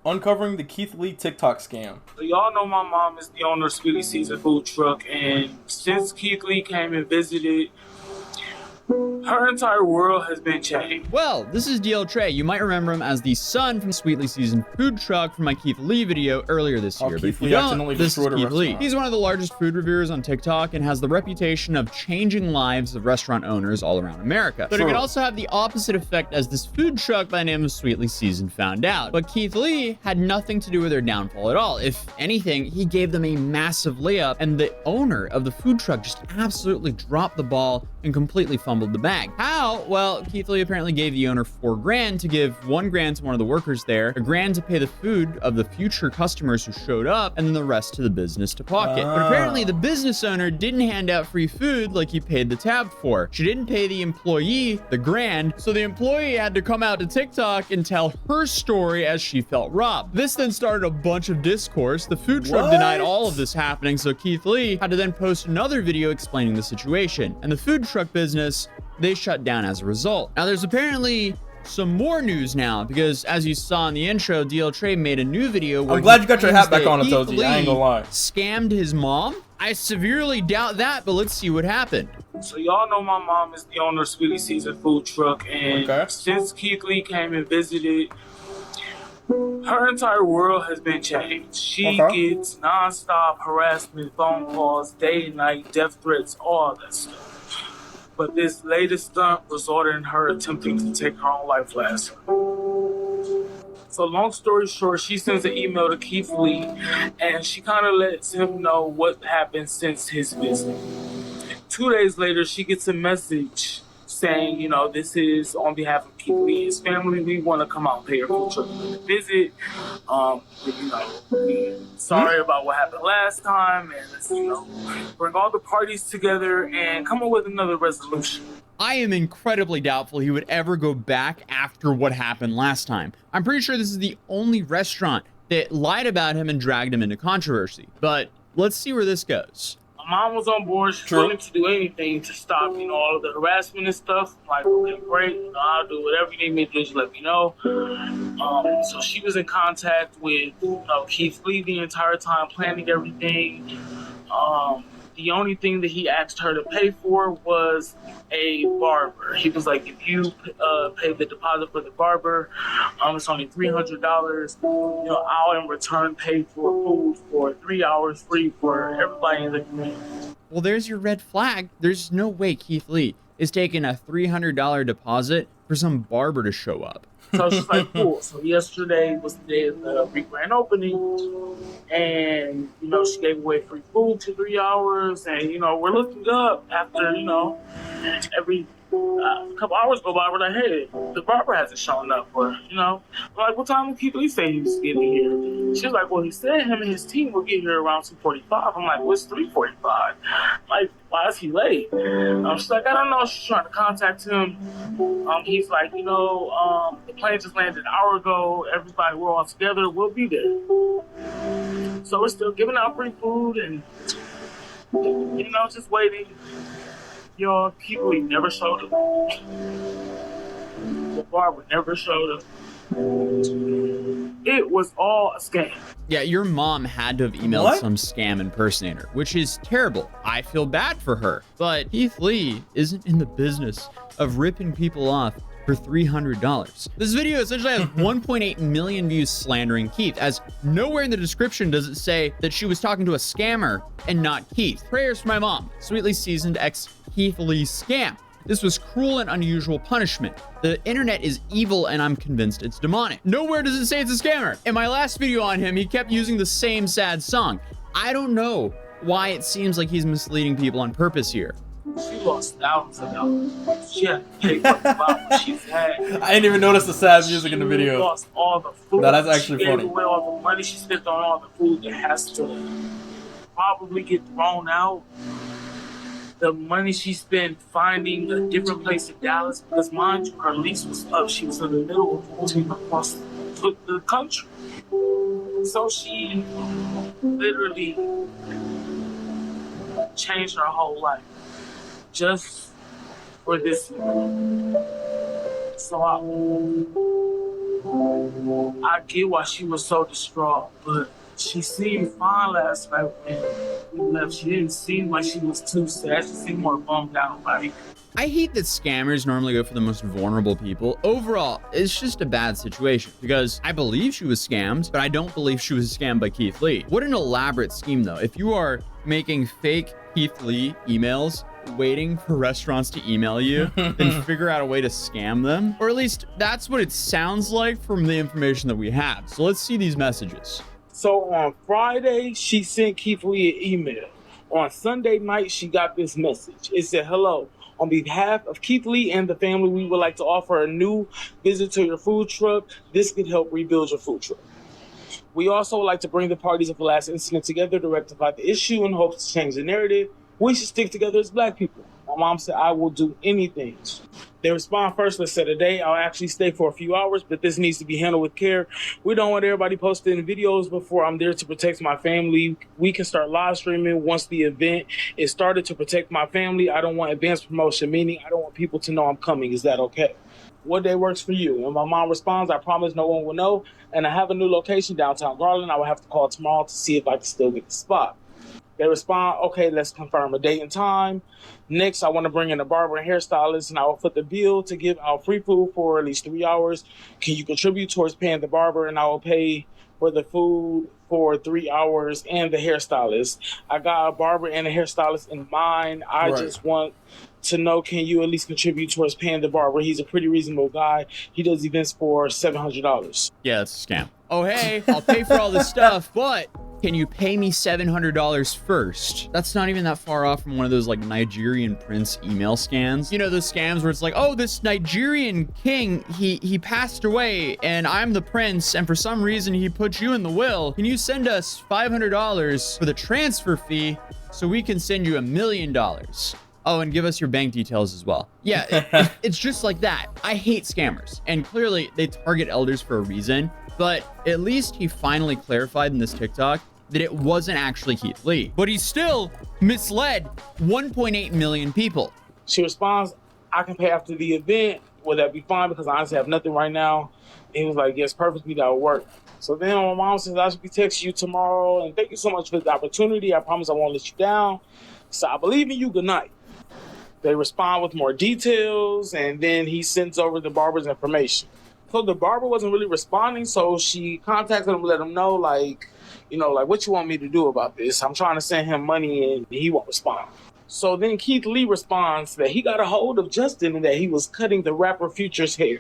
Uncovering the Keith Lee TikTok scam. So y'all know my mom is the owner of Sweetly Seasoned Food Truck, and since Keith Lee came and visited, her entire world has been changed. Well, this is DL Trey. You might remember him as the son from Sweetly Seasoned Food Truck from my Keith Lee video earlier this year. Keith Lee accidentally destroyed a Keith Lee. restaurant. He's one of the largest food reviewers on TikTok and has the reputation of changing lives of restaurant owners all around America. But it can also have the opposite effect, as this food truck by the name of Sweetly Seasoned found out. But Keith Lee had nothing to do with their downfall at all. If anything, he gave them a massive layup, and the owner of the food truck just absolutely dropped the ball and completely fumbled the bag. How? Well, Keith Lee apparently gave the owner $4 grand to give $1 grand to one of the workers there, $1 grand to pay the food of the future customers who showed up, and then the rest to the business to pocket. But apparently the business owner didn't hand out free food like he paid the tab for. She didn't pay the employee the grand, so the employee had to come out to TikTok and tell her story as she felt robbed. This then started a bunch of discourse. The food truck denied all of this happening, so Keith Lee had to then post another video explaining the situation. And the food truck business, they shut down as a result. Now, there's apparently some more news now, because as you saw in the intro, DL Trey made a new video where I'm glad you got your hat back on, Atoji. I ain't gonna lie. Scammed his mom? I severely doubt that, but let's see what happened. So y'all know my mom is the owner of Sweetly Seasoned Food Truck, and since Keith Lee came and visited, her entire world has been changed. She gets non-stop harassment, phone calls, day and night, death threats, all that stuff. But this latest stunt resulted in her attempting to take her own life last night. So long story short, she sends an email to Keith Lee, and she kind of lets him know what happened since his visit. 2 days later, she gets a message saying, you know, this is on behalf of Keith Lee and his family. We want to come out and pay your food truck for the visit. You know, we're sorry about what happened last time, and let's, you know, bring all the parties together and come up with another resolution. I am incredibly doubtful he would ever go back after what happened last time. I'm pretty sure this is the only restaurant that lied about him and dragged him into controversy. But let's see where this goes. My mom was on board. She's willing to do anything to stop, you know, all of the harassment and stuff. I'm like, okay, great. You know, I'll do whatever you need me to do. Just let me know. So she was in contact with, you know, Keith Lee the entire time, planning everything. The only thing that he asked her to pay for was a barber. He was like, if you pay the deposit for the barber, it's only $300. You know, I'll in return pay for food for 3 hours free for everybody in the community. Well, there's your red flag. There's no way Keith Lee is taking a $300 deposit for some barber to show up. So she's like, cool. So yesterday was the day of the grand opening, and, you know, she gave away free food for 3 hours, and, you know, we're looking up after, you know, every couple hours go by, we're like, hey, the barber hasn't shown up, or, you know, we're like, what time did Keith Lee say he was getting here? She's like, well, he said him and his team will get here around 2:45. I'm like, what's 3:45? Like, why is he late? She's like, I don't know. She's trying to contact him. He's like, you know, the plane just landed an hour ago. Everybody, we're all together. We'll be there. So we're still giving out free food and, you know, just waiting. Y'all, Keith Lee never showed up. The barber never showed up. It was all a scam. Yeah, your mom had to have emailed some scam impersonator, which is terrible. I feel bad for her. But Keith Lee isn't in the business of ripping people off for $300. This video essentially has 1.8 million views slandering Keith, as nowhere in the description does it say that she was talking to a scammer and not Keith. Prayers for my mom. Sweetly Seasoned X Keith Lee scam. This was cruel and unusual punishment. The internet is evil, and I'm convinced it's demonic. Nowhere does it say it's a scammer. In my last video on him, he kept using the same sad song. I don't know why it seems like he's misleading people on purpose here. She lost thousands of dollars. She had to pay for the bottle she's had. I didn't even notice the sad music in the video. She lost all the food. That's actually funny. She gave away all the money she spent on all the food that has to probably get thrown out. The money she spent finding a different place in Dallas, because mind you, her lease was up. She was in the middle of moving across the country. So she literally changed her whole life just for this. So I get why she was so distraught, but she seemed fine last night when we left. She didn't seem like she was too sad. She seemed more bummed out. Like, I hate that scammers normally go for the most vulnerable people. Overall, it's just a bad situation because I believe she was scammed, but I don't believe she was scammed by Keith Lee. What an elaborate scheme, though. If you are making fake Keith Lee emails, waiting for restaurants to email you, then figure out a way to scam them. Or at least that's what it sounds like from the information that we have. So let's see these messages. So on Friday, she sent Keith Lee an email. On Sunday night, she got this message. It said, "Hello. On behalf of Keith Lee and the family, we would like to offer a new visit to your food truck. This could help rebuild your food truck. We also would like to bring the parties of the last incident together to rectify the issue in hopes to change the narrative. We should stick together as Black people." My mom said, "I will do anything." They respond first. Let's say today I'll actually stay for a few hours, but this needs to be handled with care. We don't want everybody posting videos before I'm there to protect my family. We can start live streaming once the event is started to protect my family. I don't want advanced promotion, meaning I don't want people to know I'm coming. Is that okay? What day works for you? And my mom responds, "I promise no one will know. And I have a new location downtown Garland. I will have to call tomorrow to see if I can still get the spot." They respond, "Okay, let's confirm a date and time. Next, I want to bring in a barber and hairstylist, and I will foot the bill to give out free food for at least 3 hours. Can you contribute towards paying the barber, and I will pay for the food for 3 hours and the hairstylist? I got a barber and a hairstylist in mind. I just want to know, can you at least contribute towards paying the barber? He's a pretty reasonable guy. He does events for $700. Yeah, that's a scam. "Oh, hey, I'll pay for all this stuff, but can you pay me $700 first?" That's not even that far off from one of those like Nigerian prince email scams. You know, those scams where it's like, "Oh, this Nigerian king, he passed away and I'm the prince and for some reason he put you in the will. Can you send us $500 for the transfer fee so we can send you $1 million? Oh, and give us your bank details as well." Yeah, it's just like that. I hate scammers. And clearly they target elders for a reason, but at least he finally clarified in this TikTok that it wasn't actually Keith Lee. But he still misled 1.8 million people. She responds, "I can pay after the event. Will that be fine? Because I honestly have nothing right now." And he was like, "Yes, perfectly, that will work." So then my mom says, "I should be texting you tomorrow. And thank you so much for the opportunity. I promise I won't let you down. So I believe in you. Good night." They respond with more details, and then he sends over the barber's information. So the barber wasn't really responding, so she contacted him to let him know, like, you know, like, "What you want me to do about this? I'm trying to send him money, and he won't respond." So then Keith Lee responds that he got a hold of Justin and that he was cutting the rapper Future's hair.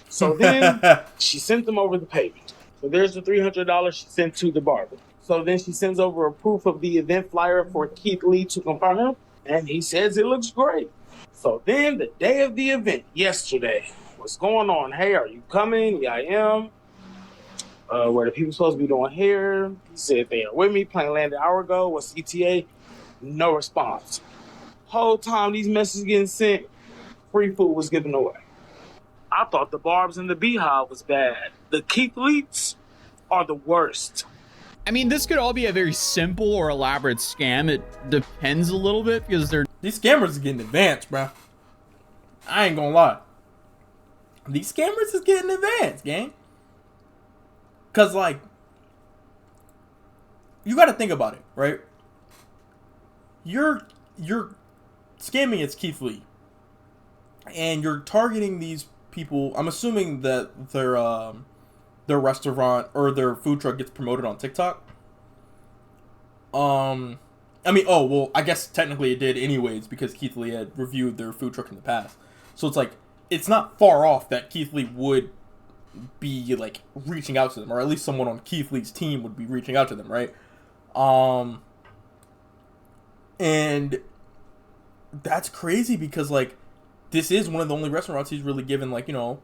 So then she sent him over the payment. So there's the $300 she sent to the barber. So then she sends over a proof of the event flyer for Keith Lee to confirm him. And he says it looks great. So then the day of the event, yesterday, what's going on? "Hey, are you coming?" "Yeah, I am." Where the people supposed to be doing hair? He said they are with me. Plane landed an hour ago. What's ETA? No response. Whole time these messages getting sent, free food was given away. I thought the Barbs and the Beehive was bad. The Keith Lees are the worst. I mean, this could all be a very simple or elaborate scam. It depends a little bit because these scammers are getting advanced, bro. I ain't gonna lie. These scammers is getting advanced, gang. Cause like, you gotta think about it, right? You're scamming as Keith Lee, and you're targeting these people. I'm assuming that their restaurant or their food truck gets promoted on TikTok. I mean, oh, well, I guess technically it did anyways because Keith Lee had reviewed their food truck in the past. So it's like, it's not far off that Keith Lee would be like reaching out to them, or at least someone on Keith Lee's team would be reaching out to them, right? And that's crazy because like, this is one of the only restaurants he's really given like, you know,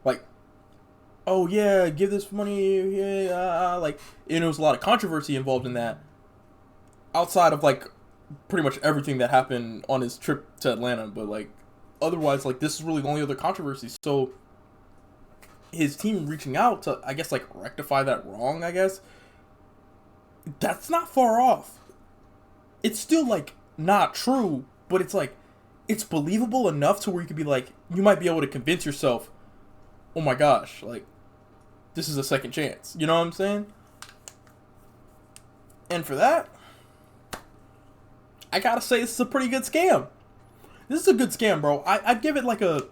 like, "Oh yeah, give this money," yeah, like, and there was a lot of controversy involved in that. Outside of like pretty much everything that happened on his trip to Atlanta, but like otherwise, like this is really the only other controversy. So his team reaching out to, I guess, like rectify that wrong, I guess, that's not far off. It's still like not true, but it's like, it's believable enough to where you could be like, you might be able to convince yourself, "Oh my gosh, like this is a second chance. You know what I'm saying? And for that, I gotta say this is a pretty good scam. This is a good scam, bro. I'd give it like a...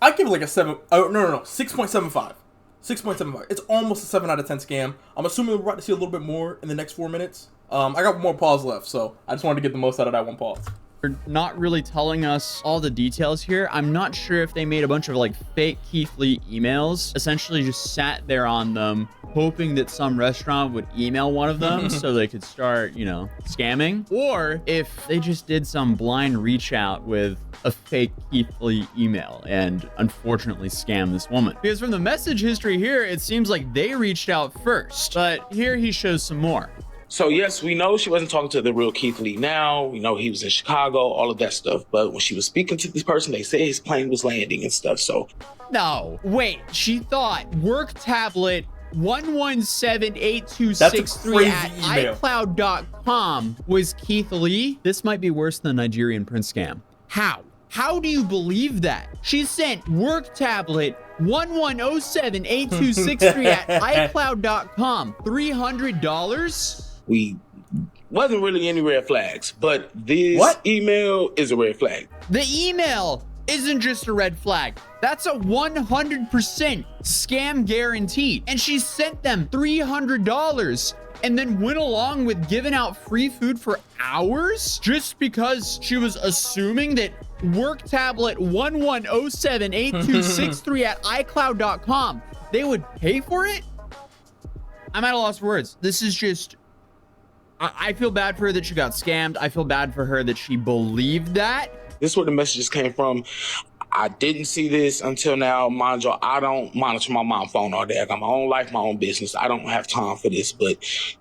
I'd give it like a 7... Oh, no. 6.75. 6.75. It's almost a 7 out of 10 scam. I'm assuming we're about to see a little bit more in the next 4 minutes. I got more pause left, so I just wanted to get the most out of that one pause. They're not really telling us all the details here. I'm not sure if they made a bunch of like fake Keith Lee emails, essentially just sat there on them, hoping that some restaurant would email one of them so they could start, you know, scamming, or if they just did some blind reach out with a fake Keith Lee email and unfortunately scam this woman. Because from the message history here, it seems like they reached out first, but here he shows some more. So yes, we know she wasn't talking to the real Keith Lee now. We know he was in Chicago, all of that stuff. But when she was speaking to this person, they said his plane was landing and stuff. So no, wait, she thought work tablet 1178263 at iCloud.com was Keith Lee. This might be worse than the Nigerian prince scam. How? How do you believe that? She sent work tablet 11078263 at iCloud.com. $300? We wasn't really any red flags, but this email is a red flag. The email isn't just a red flag. That's a 100% scam guaranteed. And she sent them $300 and then went along with giving out free food for hours just because she was assuming that work tablet 11078263 at iCloud.com, they would pay for it? I'm at a loss for words. This is just... I feel bad for her that she got scammed. I feel bad for her that she believed that. This is where the messages came from. I didn't see this until now. Mind you, I don't monitor my mom's phone all day. I got my own life, my own business. I don't have time for this. But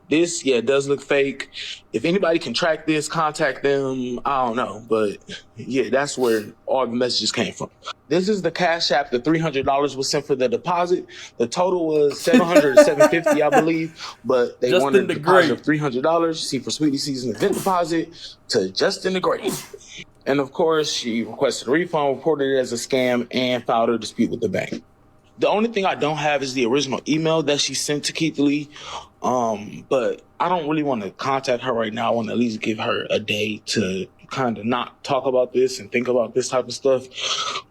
this, yeah, it does look fake. If anybody can track this, contact them. I don't know. But yeah, that's where all the messages came from. This is the Cash App. The $300 was sent for the deposit. The total was $700 $750, I believe. But they wanted a deposit of $300. See, for Sweetie Season event deposit to Justin the Great. And of course, she requested a refund, reported it as a scam, and filed a dispute with the bank. The only thing I don't have is the original email that she sent to Keith Lee. But I don't really want to contact her right now. I want to at least give her a day to kind of not talk about this and think about this type of stuff.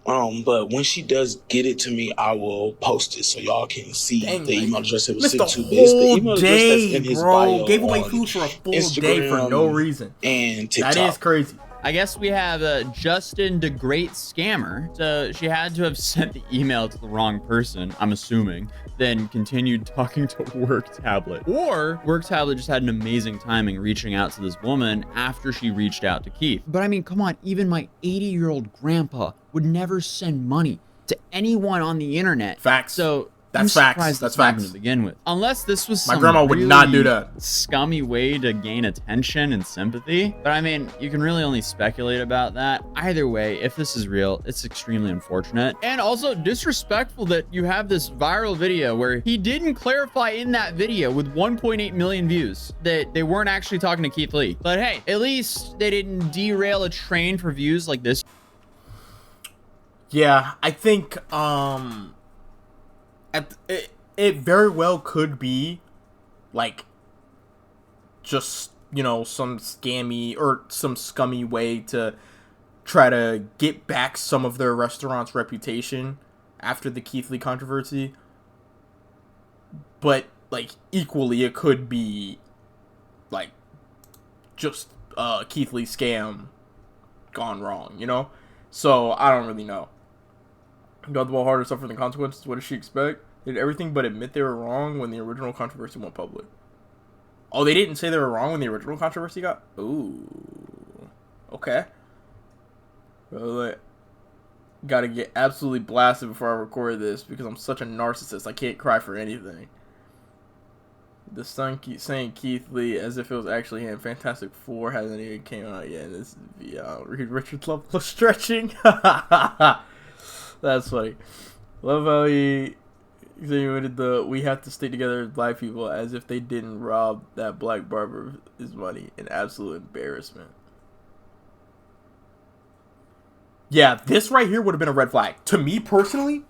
But when she does get it to me, I will post it so y'all can see the email address it was sent to. But it's the email address that's in his bio. Gave away food for a full day for no reason. And TikTok. That is crazy. I guess we have a Justin the Great scammer. So she had to have sent the email to the wrong person, I'm assuming, then continued talking to Work Tablet. Or Work Tablet just had an amazing timing reaching out to this woman after she reached out to Keith. But I mean, come on, even my 80-year-old grandpa would never send money to anyone on the internet. Facts. So that's facts. That's facts to begin with. Unless this was my grandma would not do that. Scummy way to gain attention and sympathy. But I mean, you can really only speculate about that. Either way, if this is real, it's extremely unfortunate. And also disrespectful that you have this viral video where he didn't clarify in that video with 1.8 million views that they weren't actually talking to Keith Lee. But hey, at least they didn't derail a train for views like this. Yeah, I think it very well could be like just, you know, some scammy or some scummy way to try to get back some of their restaurant's reputation after the Keith Lee controversy. But like equally it could be like just Keith Lee scam gone wrong, you know? So I don't really know. Got the ball harder, suffer the consequences. What does she expect? Did everything but admit they were wrong when the original controversy went public. Oh, they didn't say they were wrong when the original controversy got... Ooh. Okay. Well, gotta get absolutely blasted before I record this because I'm such a narcissist. I can't cry for anything. The son keeps saying Keith Lee as if it was actually him. Fantastic Four hasn't even came out yet. This is beyond Reed Richards level of stretching. That's funny. Love how he insinuated the "we have to stay together as black people" as if they didn't rob that black barber of his money. An absolute embarrassment. Yeah, this right here would have been a red flag. To me personally,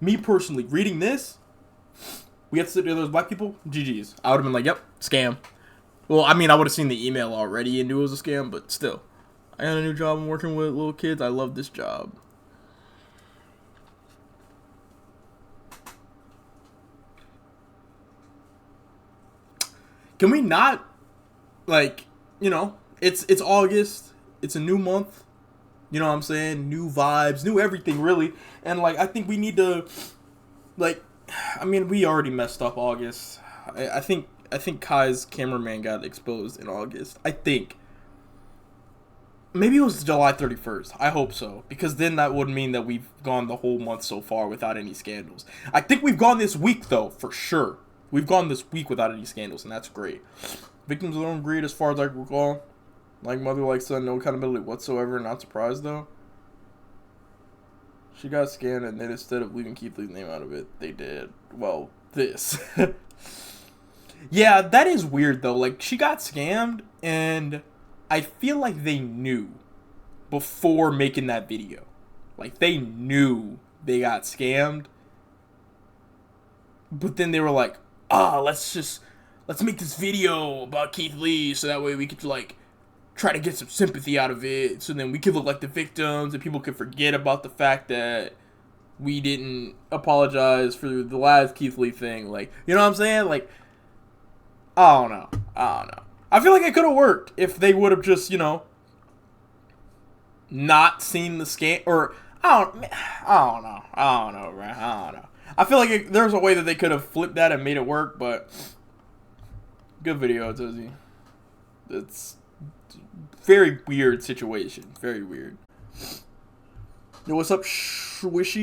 me personally, reading this, we had to sit there, those black people, GG's. I would have been like, yep, scam. Well, I mean, I would have seen the email already and knew it was a scam, but still. I got a new job. I'm working with little kids. I love this job. Can we not, like, you know, it's August. It's a new month. You know what I'm saying? New vibes, new everything, really. And, like, I think we need to, like, I mean, we already messed up August. I think Kai's cameraman got exposed in August. I think. Maybe it was July 31st. I hope so. Because then that would mean that we've gone the whole month so far without any scandals. I think we've gone this week, though, for sure. We've gone this week without any scandals, and that's great. Victims of their own greed, as far as I recall. Like mother, like son, no accountability whatsoever. Not surprised, though. She got scammed, and then instead of leaving Keith Lee's name out of it, they did, well, this. Yeah, that is weird, though. Like, she got scammed, and I feel like they knew before making that video. Like, they knew they got scammed. But then they were like, let's make this video about Keith Lee so that way we could, like, try to get some sympathy out of it. So then we could look like the victims and people could forget about the fact that we didn't apologize for the last Keith Lee thing. Like, you know what I'm saying? Like, I don't know. I feel like it could have worked if they would have just, you know, not seen the scam. Or, I don't know, right? I don't know. I feel like there's a way that they could have flipped that and made it work, but good video, Tizzy. It's very weird situation. Very weird. Yo, what's up, Swishy?